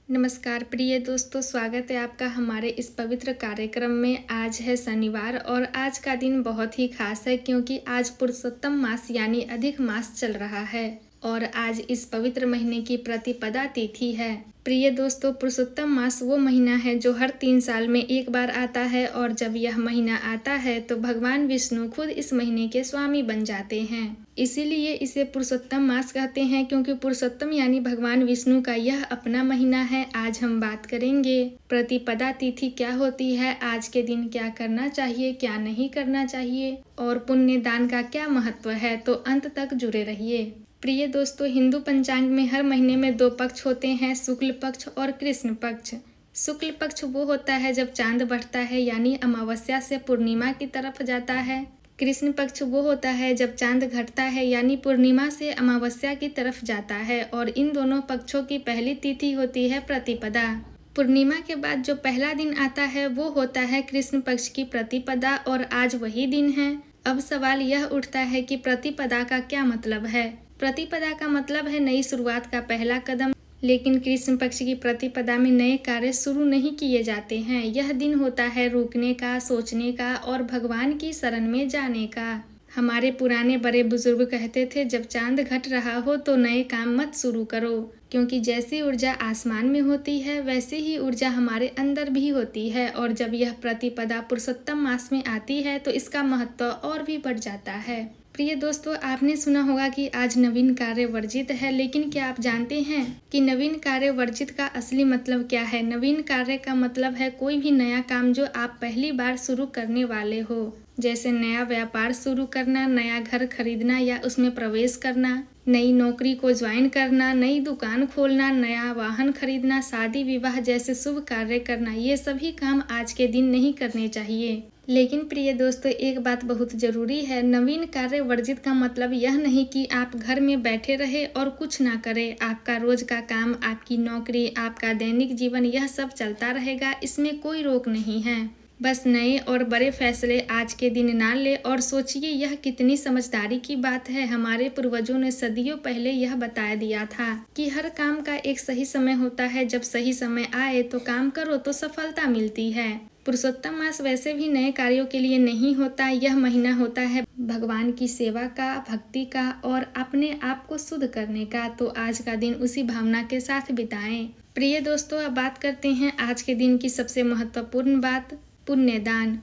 नमस्कार प्रिय दोस्तों, स्वागत है आपका हमारे इस पवित्र कार्यक्रम में। आज है शनिवार और आज का दिन बहुत ही खास है क्योंकि आज पुरुषोत्तम मास यानी अधिक मास चल रहा है और आज इस पवित्र महीने की प्रतिपदा तिथि है। प्रिय दोस्तों, पुरुषोत्तम मास वो महीना है जो हर 3 साल में एक बार आता है और जब यह महीना आता है तो भगवान विष्णु खुद इस महीने के स्वामी बन जाते हैं। इसीलिए इसे पुरुषोत्तम मास कहते हैं क्योंकि पुरुषोत्तम यानी भगवान विष्णु का यह अपना महीना है। आज हम बात करेंगे प्रतिपदा तिथि क्या होती है, आज के दिन क्या करना चाहिए, क्या नहीं करना चाहिए और पुण्य दान का क्या महत्व है, तो अंत तक जुड़े रहिए। प्रिय दोस्तों, हिंदू पंचांग में हर महीने में 2 पक्ष होते हैं, शुक्ल पक्ष और कृष्ण पक्ष। शुक्ल पक्ष वो होता है जब चांद बढ़ता है यानी अमावस्या से पूर्णिमा की तरफ जाता है। कृष्ण पक्ष वो होता है जब चांद घटता है यानी पूर्णिमा से अमावस्या की तरफ जाता है और इन दोनों पक्षों की पहली तिथि होती है प्रतिपदा। पूर्णिमा के बाद जो पहला दिन आता है वो होता है कृष्ण पक्ष की प्रतिपदा और आज वही दिन है। अब सवाल यह उठता है कि प्रतिपदा का क्या मतलब है। प्रतिपदा का मतलब है नई शुरुआत का पहला कदम, लेकिन कृष्ण पक्ष की प्रतिपदा में नए कार्य शुरू नहीं किए जाते हैं। यह दिन होता है रुकने का, सोचने का और भगवान की शरण में जाने का। हमारे पुराने बड़े बुजुर्ग कहते थे, जब चांद घट रहा हो तो नए काम मत शुरू करो, क्योंकि जैसी ऊर्जा आसमान में होती है वैसे ही ऊर्जा हमारे अंदर भी होती है और जब यह प्रतिपदा पुरुषोत्तम मास में आती है तो इसका महत्व और भी बढ़ जाता है। प्रिय दोस्तों, आपने सुना होगा कि आज नवीन कार्य वर्जित है, लेकिन क्या आप जानते हैं कि नवीन कार्य वर्जित का असली मतलब क्या है? नवीन कार्य का मतलब है कोई भी नया काम जो आप पहली बार शुरू करने वाले हो, जैसे नया व्यापार शुरू करना, नया घर खरीदना या उसमें प्रवेश करना, नई नौकरी को ज्वाइन करना, नई दुकान खोलना, नया वाहन खरीदना, शादी विवाह जैसे शुभ कार्य करना। ये सभी काम आज के दिन नहीं करने चाहिए। लेकिन प्रिय दोस्तों, एक बात बहुत जरूरी है, नवीन कार्य वर्जित का मतलब यह नहीं कि आप घर में बैठे रहे और कुछ ना करें। आपका रोज का काम, आपकी नौकरी, आपका दैनिक जीवन, यह सब चलता रहेगा, इसमें कोई रोक नहीं है। बस नए और बड़े फैसले आज के दिन ना ले और सोचिए यह कितनी समझदारी की बात है। हमारे पूर्वजों ने सदियों पहले यह बता दिया था कि हर काम का एक सही समय होता है, जब सही समय आए तो काम करो तो सफलता मिलती है। पुरुषोत्तम मास वैसे भी नए कार्यों के लिए नहीं होता, यह महीना होता है भगवान की सेवा का, भक्ति का और अपने आप को शुद्ध करने का। तो आज का दिन उसी भावना के साथ बिताएं। प्रिय दोस्तों, अब बात करते हैं आज के दिन की सबसे महत्वपूर्ण बात, पुण्य दान।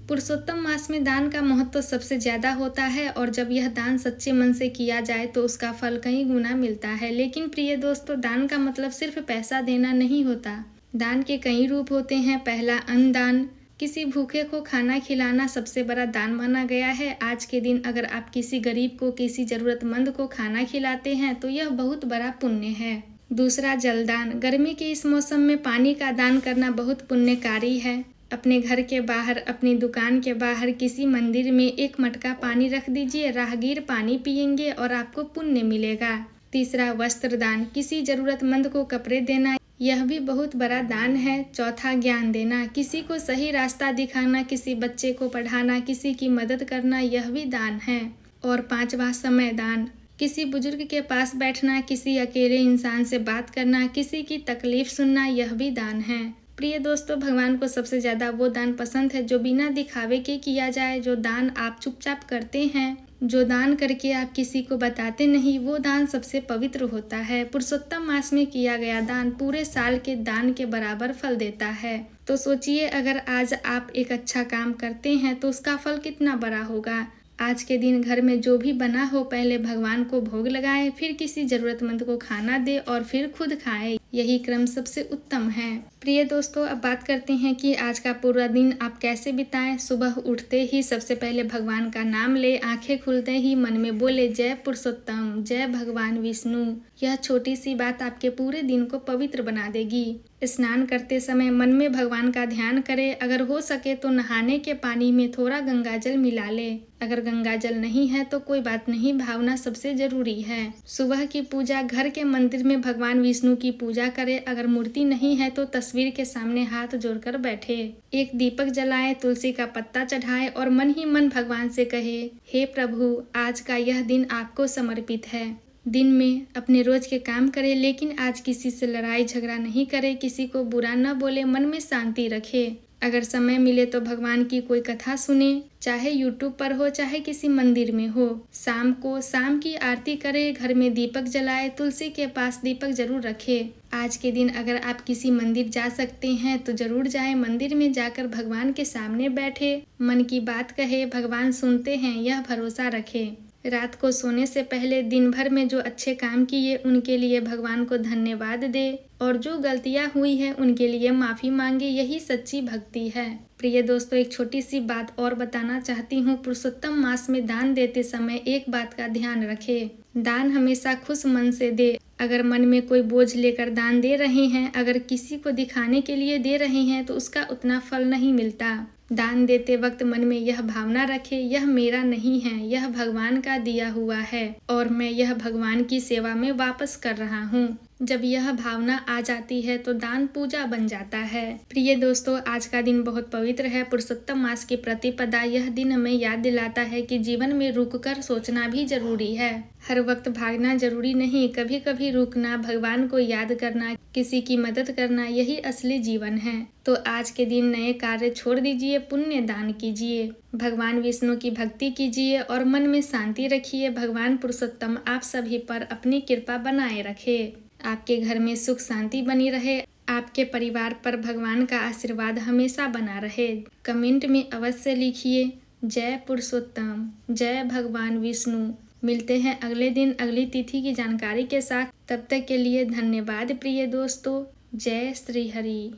पुरुषोत्तम मास में दान का महत्व सबसे ज्यादा होता है और जब यह दान सच्चे मन से किया जाए तो उसका फल कई गुना मिलता है। लेकिन प्रिय दोस्तों, दान का मतलब सिर्फ पैसा देना नहीं होता। दान के कई रूप होते हैं। पहला, अन्न दान। किसी भूखे को खाना खिलाना सबसे बड़ा दान माना गया है। आज के दिन अगर आप किसी गरीब को, किसी जरूरतमंद को खाना खिलाते हैं तो यह बहुत बड़ा पुण्य है। दूसरा, जलदान। गर्मी के इस मौसम में पानी का दान करना बहुत पुण्यकारी है। अपने घर के बाहर, अपनी दुकान के बाहर, किसी मंदिर में एक मटका पानी रख दीजिए, राहगीर पानी पियेंगे और आपको पुण्य मिलेगा। तीसरा, वस्त्र दान। किसी जरूरतमंद को कपड़े देना, यह भी बहुत बड़ा दान है। चौथा, ज्ञान देना। किसी को सही रास्ता दिखाना, किसी बच्चे को पढ़ाना, किसी की मदद करना, यह भी दान है। और पांचवा, समय दान। किसी बुजुर्ग के पास बैठना, किसी अकेले इंसान से बात करना, किसी की तकलीफ सुनना, यह भी दान है। प्रिय दोस्तों, भगवान को सबसे ज्यादा वो दान पसंद है जो बिना दिखावे के किया जाए, जो दान आप चुपचाप करते हैं, जो दान करके आप किसी को बताते नहीं, वो दान सबसे पवित्र होता है। पुरुषोत्तम मास में किया गया दान पूरे साल के दान के बराबर फल देता है। तो सोचिए, अगर आज आप एक अच्छा काम करते हैं तो उसका फल कितना बड़ा होगा। आज के दिन घर में जो भी बना हो पहले भगवान को भोग लगाएं, फिर किसी जरूरतमंद को खाना दे और फिर खुद खाएं। यही क्रम सबसे उत्तम है। प्रिय दोस्तों, अब बात करते हैं कि आज का पूरा दिन आप कैसे बिताएं। सुबह उठते ही सबसे पहले भगवान का नाम ले, आंखें खुलते ही मन में बोले जय पुरुषोत्तम, जय भगवान विष्णु। यह छोटी सी बात आपके पूरे दिन को पवित्र बना देगी। स्नान करते समय मन में भगवान का ध्यान करें। अगर हो सके तो नहाने के पानी में थोड़ा गंगाजल मिला ले। अगर गंगाजल नहीं है तो कोई बात नहीं, भावना सबसे जरूरी है। सुबह की पूजा, घर के मंदिर में भगवान विष्णु की पूजा करें। अगर मूर्ति नहीं है तो तस्वीर के सामने हाथ जोड़कर बैठे, एक दीपक जलाएं, तुलसी का पत्ता चढ़ाएं और मन ही मन भगवान से कहे, हे प्रभु, आज का यह दिन आपको समर्पित है। दिन में अपने रोज के काम करे, लेकिन आज किसी से लड़ाई झगड़ा नहीं करे, किसी को बुरा न बोले, मन में शांति रखे। अगर समय मिले तो भगवान की कोई कथा सुने, चाहे यूट्यूब पर हो चाहे किसी मंदिर में हो। शाम को शाम की आरती करे, घर में दीपक जलाए, तुलसी के पास दीपक जरूर रखे। आज के दिन अगर आप किसी मंदिर जा सकते हैं तो जरूर जाएं। मंदिर में जाकर भगवान के सामने बैठे, मन की बात कहे, भगवान सुनते हैं, यह भरोसा रखे। रात को सोने से पहले दिन भर में जो अच्छे काम किए उनके लिए भगवान को धन्यवाद दे और जो गलतियां हुई हैं उनके लिए माफ़ी मांगे, यही सच्ची भक्ति है। प्रिय दोस्तों, एक छोटी सी बात और बताना चाहती हूँ। पुरुषोत्तम मास में दान देते समय एक बात का ध्यान रखें, दान हमेशा खुश मन से दे। अगर मन में कोई बोझ लेकर दान दे रहे हैं, अगर किसी को दिखाने के लिए दे रहे हैं तो उसका उतना फल नहीं मिलता। दान देते वक्त मन में यह भावना रखे, यह मेरा नहीं है, यह भगवान का दिया हुआ है और मैं यह भगवान की सेवा में वापस कर रहा हूँ। जब यह भावना आ जाती है तो दान पूजा बन जाता है। प्रिय दोस्तों, आज का दिन बहुत पवित्र है। पुरुषोत्तम मास की प्रतिपदा यह दिन हमें याद दिलाता है कि जीवन में रुककर सोचना भी जरूरी है। हर वक्त भागना जरूरी नहीं, कभी कभी रुकना, भगवान को याद करना, किसी की मदद करना, यही असली जीवन है। तो आज के दिन नए कार्य छोड़ दीजिए, पुण्य दान कीजिए, भगवान विष्णु की भक्ति कीजिए और मन में शांति रखिए। भगवान पुरुषोत्तम आप सभी पर अपनी कृपा बनाए रखे, आपके घर में सुख शांति बनी रहे, आपके परिवार पर भगवान का आशीर्वाद हमेशा बना रहे। कमेंट में अवश्य लिखिए जय पुरुषोत्तम, जय भगवान विष्णु। मिलते हैं अगले दिन अगली तिथि की जानकारी के साथ। तब तक के लिए धन्यवाद प्रिय दोस्तों। जय श्री हरि।